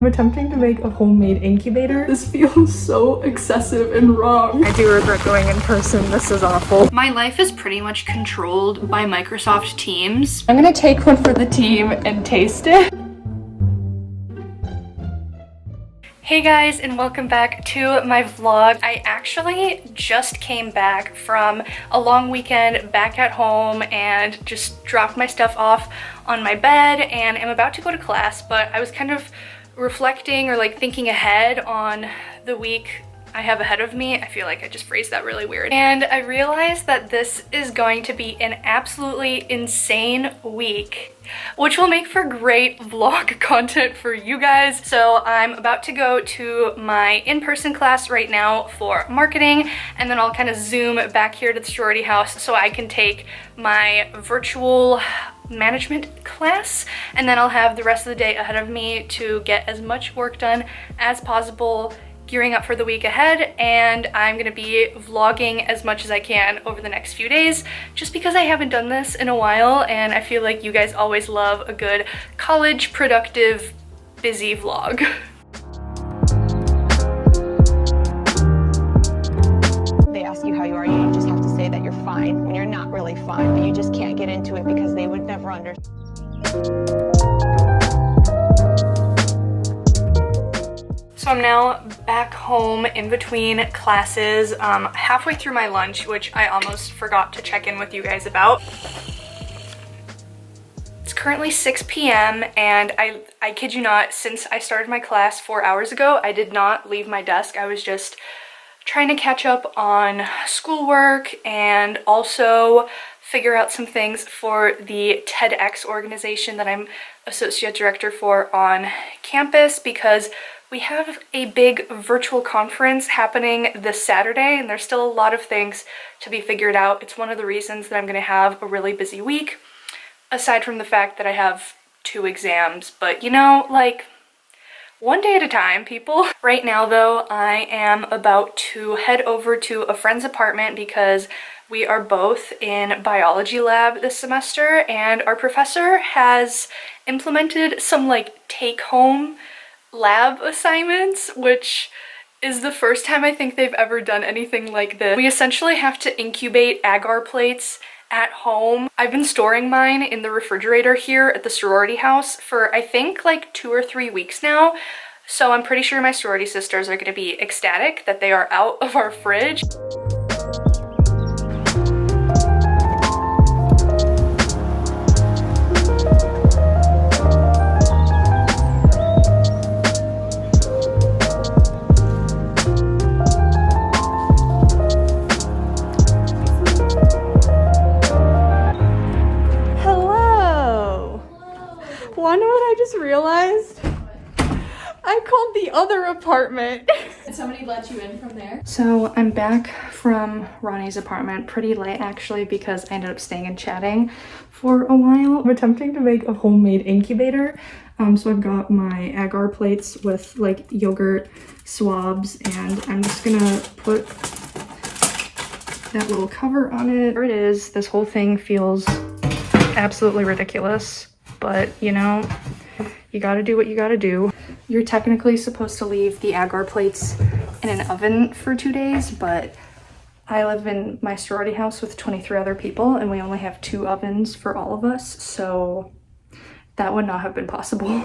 I'm attempting to make a homemade incubator. This feels so excessive and wrong. I do regret going in person. This is awful. My life is pretty much controlled by Microsoft Teams. I'm gonna take one for the team and taste it. Hey guys, and welcome back to my vlog. I actually just came back from a long weekend back at home and just dropped my stuff off on my bed and am about to go to class, but I was kind of reflecting or like thinking ahead on the week I have ahead of me. I feel like I just phrased that really weird. And I realized that this is going to be an absolutely insane week, which will make for great vlog content for you guys. So I'm about to go to my in-person class right now for marketing, and then I'll kind of zoom back here to the sorority house so I can take my virtual management class, and then I'll have the rest of the day ahead of me to get as much work done as possible, gearing up for the week ahead. And I'm gonna be vlogging as much as I can over the next few days, just because I haven't done this in a while, and I feel like you guys always love a good college, productive, busy vlog. They ask you how you are, you just have to say that you're fine when you're not really fine, but you just can't get into it because they would never understand. So I'm now back home in between classes, halfway through my lunch, which I almost forgot to check in with you guys about. It's currently 6 p.m. and I kid you not, since I started my class 4 hours ago, I did not leave my desk. I was just trying to catch up on schoolwork and also figure out some things for the TEDx organization that I'm associate director for on campus, because we have a big virtual conference happening this Saturday and there's still a lot of things to be figured out. It's one of the reasons that I'm gonna have a really busy week, aside from the fact that I have 2 exams, but you know, like, one day at a time, people. Right now though, I am about to head over to a friend's apartment because we are both in biology lab this semester, and our professor has implemented some like take-home lab assignments, which is the first time I think they've ever done anything like this. We essentially have to incubate agar plates at home. I've been storing mine in the refrigerator here at the sorority house for I think like 2 or 3 weeks now. So I'm pretty sure my sorority sisters are gonna be ecstatic that they are out of our fridge. Wanna what I just realized? I called the other apartment. Did somebody let you in from there? So I'm back from Ronnie's apartment pretty late actually, because I ended up staying and chatting for a while. I'm attempting to make a homemade incubator. So I've got my agar plates with like yogurt swabs, and I'm just gonna put that little cover on it. There it is. This whole thing feels absolutely ridiculous, but you know, you gotta do what you gotta do. You're technically supposed to leave the agar plates in an oven for 2 days, but I live in my sorority house with 23 other people and we only have 2 ovens for all of us, so that would not have been possible.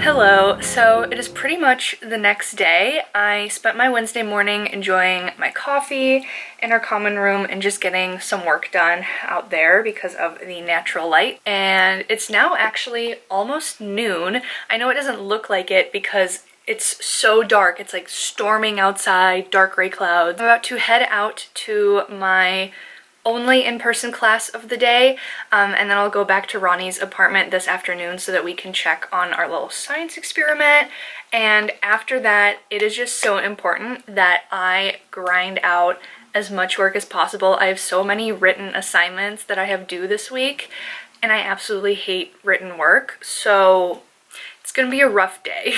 Hello, so it is pretty much the next day. I spent my Wednesday morning enjoying my coffee in our common room and just getting some work done out there because of the natural light. And it's now actually almost noon. I know it doesn't look like it because it's so dark. It's like storming outside, dark gray clouds. I'm about to head out to my only in-person class of the day, and then I'll go back to Ronnie's apartment this afternoon so that we can check on our little science experiment. And after that, it is just so important that I grind out as much work as possible. I have so many written assignments that I have due this week, and I absolutely hate written work, so it's gonna be a rough day.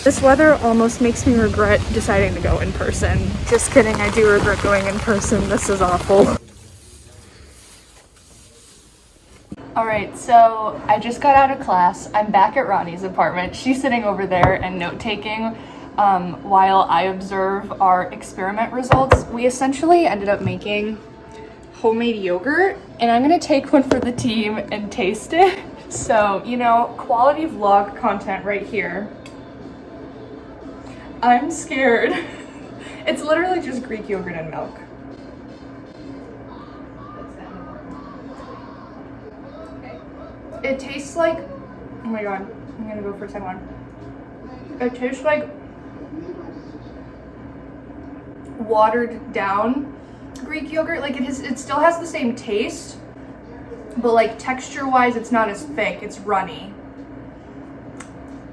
This weather almost makes me regret deciding to go in person. Just kidding, I do regret going in person. This is awful. All right, so I just got out of class. I'm back at Ronnie's apartment. She's sitting over there and note-taking while I observe our experiment results. We essentially ended up making homemade yogurt, and I'm gonna take one for the team and taste it. So, you know, quality vlog content right here. I'm scared. It's literally just Greek yogurt and milk. It tastes like, oh my god, I'm gonna go for a second one. It tastes like watered down Greek yogurt. Like it still has the same taste, but like texture wise, it's not as thick, it's runny.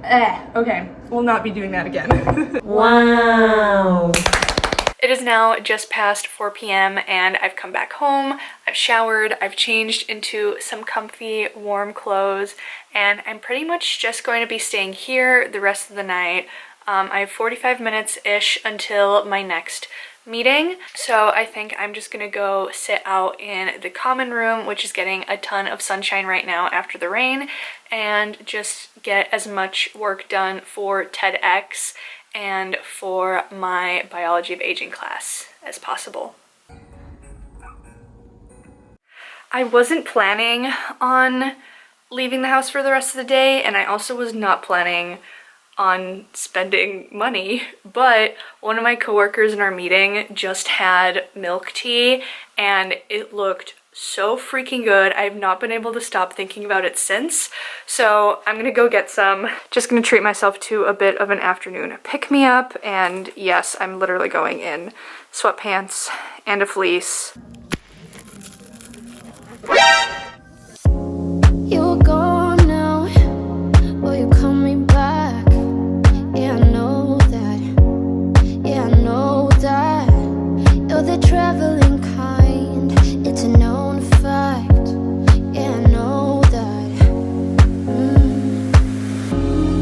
Okay, we'll not be doing that again. Wow. It is now just past 4 p.m. and I've come back home, I've showered, I've changed into some comfy, warm clothes, and I'm pretty much just going to be staying here the rest of the night. I have 45 minutes-ish until my next meeting, so I think I'm just gonna go sit out in the common room, which is getting a ton of sunshine right now after the rain, and just get as much work done for TEDx and for my biology of aging class as possible. I wasn't planning on leaving the house for the rest of the day, and I also was not planning on spending money, but one of my coworkers in our meeting just had milk tea and it looked so freaking good. I've not been able to stop thinking about it since, so I'm gonna go get some. Just gonna treat myself to a bit of an afternoon pick-me-up, and yes, I'm literally going in sweatpants and a fleece. You're gone now, will you coming back? Yeah, I know that, yeah, I know that. You're the traveling kind, it's a known fact. Yeah, I know that.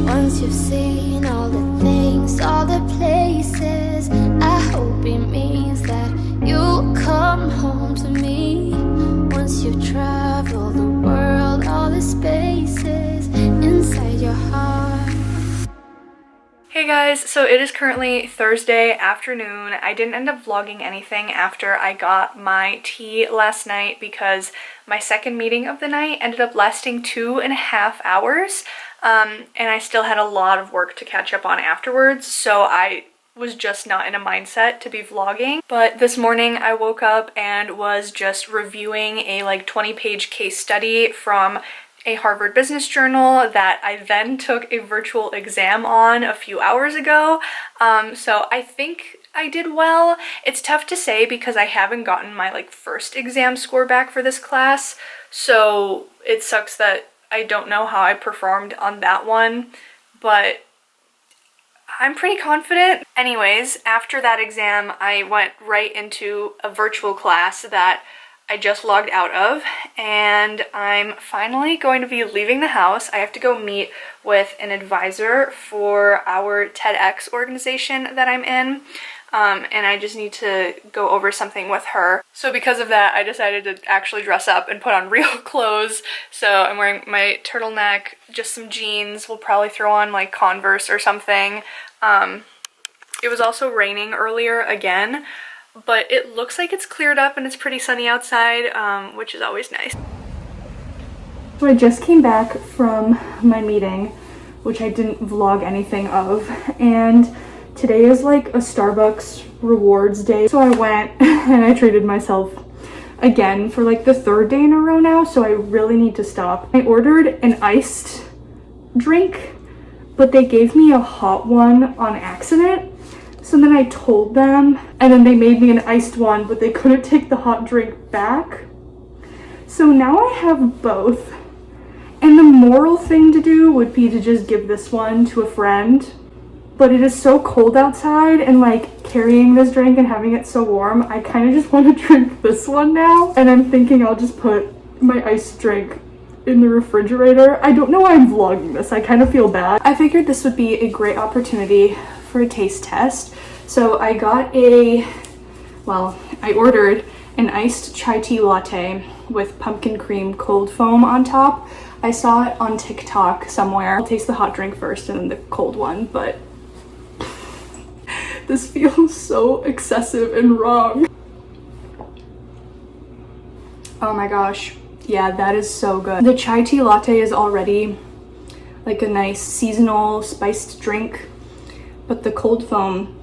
Once you've seen all the things, all the places, I hope it means that you'll come home to me. Once you've traveled the world, all the spaces inside your heart. Hey guys, so it is currently Thursday afternoon. I didn't end up vlogging anything after I got my tea last night because my second meeting of the night ended up lasting 2.5 hours, and I still had a lot of work to catch up on afterwards, so I was just not in a mindset to be vlogging. But this morning I woke up and was just reviewing a like 20-page case study from a Harvard Business Journal that I then took a virtual exam on a few hours ago. So I think I did well. It's tough to say because I haven't gotten my like first exam score back for this class, so it sucks that I don't know how I performed on that one, but I'm pretty confident. Anyways, after that exam, I went right into a virtual class that I just logged out of, and I'm finally going to be leaving the house. I have to go meet with an advisor for our TEDx organization that I'm in, and I just need to go over something with her. So because of that, I decided to actually dress up and put on real clothes. So I'm wearing my turtleneck, just some jeans. We'll probably throw on like Converse or something. It was also raining earlier again, but it looks like it's cleared up and it's pretty sunny outside, which is always nice. So I just came back from my meeting, which I didn't vlog anything of, and today is like a Starbucks rewards day. So I went and I treated myself again for like the third day in a row now, so I really need to stop. I ordered an iced drink, but they gave me a hot one on accident. So then I told them, and then they made me an iced one, but they couldn't take the hot drink back. So now I have both. And the moral thing to do would be to just give this one to a friend. But it is so cold outside, and like carrying this drink and having it so warm, I kind of just want to drink this one now. And I'm thinking I'll just put my iced drink in the refrigerator. I don't know why I'm vlogging this. I kind of feel bad. I figured this would be a great opportunity for a taste test. So I got I ordered an iced chai tea latte with pumpkin cream cold foam on top. I saw it on TikTok somewhere. I'll taste the hot drink first and then the cold one, but this feels so excessive and wrong. Oh my gosh. Yeah, that is so good. The chai tea latte is already like a nice seasonal spiced drink, but the cold foam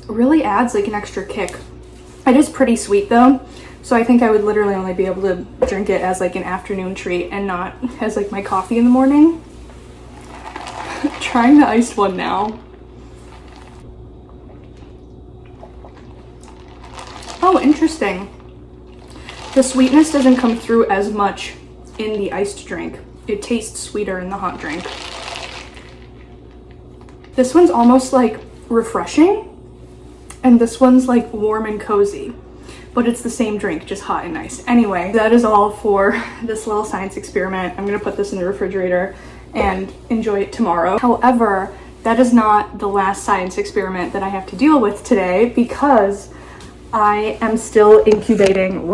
really adds like an extra kick. It is pretty sweet though, so I think I would literally only be able to drink it as like an afternoon treat and not as like my coffee in the morning. Trying the iced one now. Oh, interesting. The sweetness doesn't come through as much in the iced drink. It tastes sweeter in the hot drink. This one's almost like refreshing, and this one's like warm and cozy, but it's the same drink, just hot and nice. Anyway, that is all for this little science experiment. I'm gonna put this in the refrigerator and enjoy it tomorrow. However, that is not the last science experiment that I have to deal with today, because I am still incubating,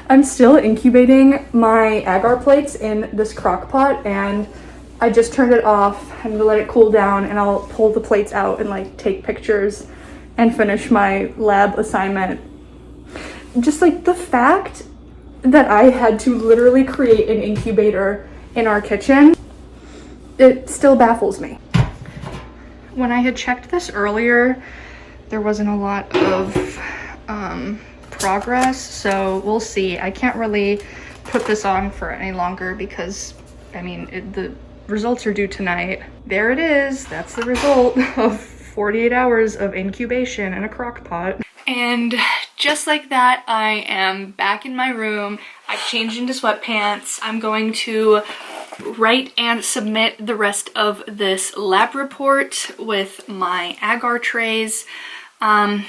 I'm still incubating my agar plates in this crock pot, and I just turned it off. I'm gonna let it cool down and I'll pull the plates out and like take pictures and finish my lab assignment. Just like the fact that I had to literally create an incubator in our kitchen, it still baffles me. When I had checked this earlier, there wasn't a lot of progress, so we'll see. I can't really put this on for any longer because I mean the results are due tonight. There it is. That's the result of 48 hours of incubation in a crock pot. And just like that, I am back in my room. I've changed into sweatpants. I'm going to write and submit the rest of this lab report with my agar trays. And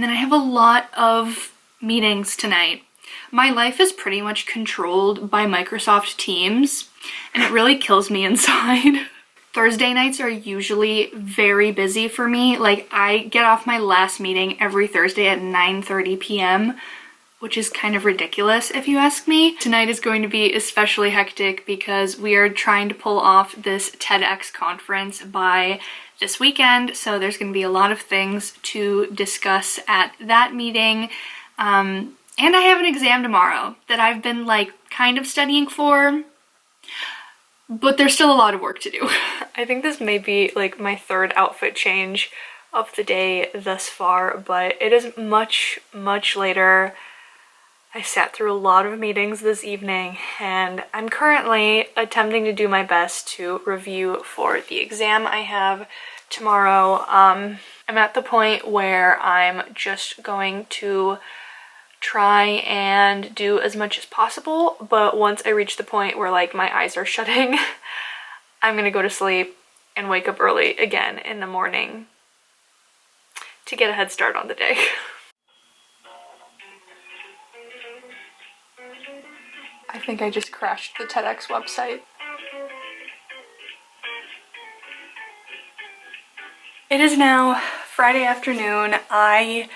then I have a lot of meetings tonight. My life is pretty much controlled by Microsoft Teams, and it really kills me inside. Thursday nights are usually very busy for me. Like, I get off my last meeting every Thursday at 9:30 p.m., which is kind of ridiculous if you ask me. Tonight is going to be especially hectic because we are trying to pull off this TEDx conference by this weekend, so there's going to be a lot of things to discuss at that meeting. And I have an exam tomorrow that I've been like kind of studying for, but there's still a lot of work to do. I think this may be like my third outfit change of the day thus far, but it is much, much later. I sat through a lot of meetings this evening, and I'm currently attempting to do my best to review for the exam I have tomorrow. I'm at the point where I'm just going to try and do as much as possible, but once I reach the point where like my eyes are shutting, I'm gonna go to sleep and wake up early again in the morning to get a head start on the day. I think I just crashed the TEDx website. It is now Friday afternoon. I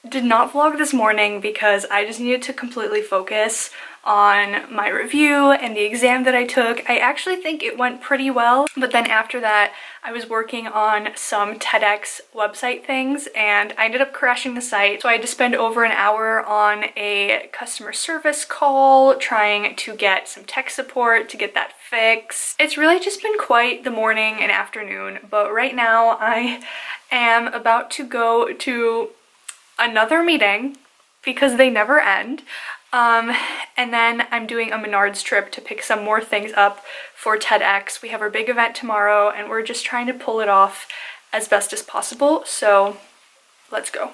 did not vlog this morning because I just needed to completely focus on my review and the exam that I took. I actually think it went pretty well, but then after that I was working on some TEDx website things and I ended up crashing the site. So I had to spend over an hour on a customer service call trying to get some tech support to get that fixed. It's really just been quite the morning and afternoon, but right now I am about to go to another meeting because they never end. And then I'm doing a Menards trip to pick some more things up for TEDx. We have our big event tomorrow and we're just trying to pull it off as best as possible. So let's go.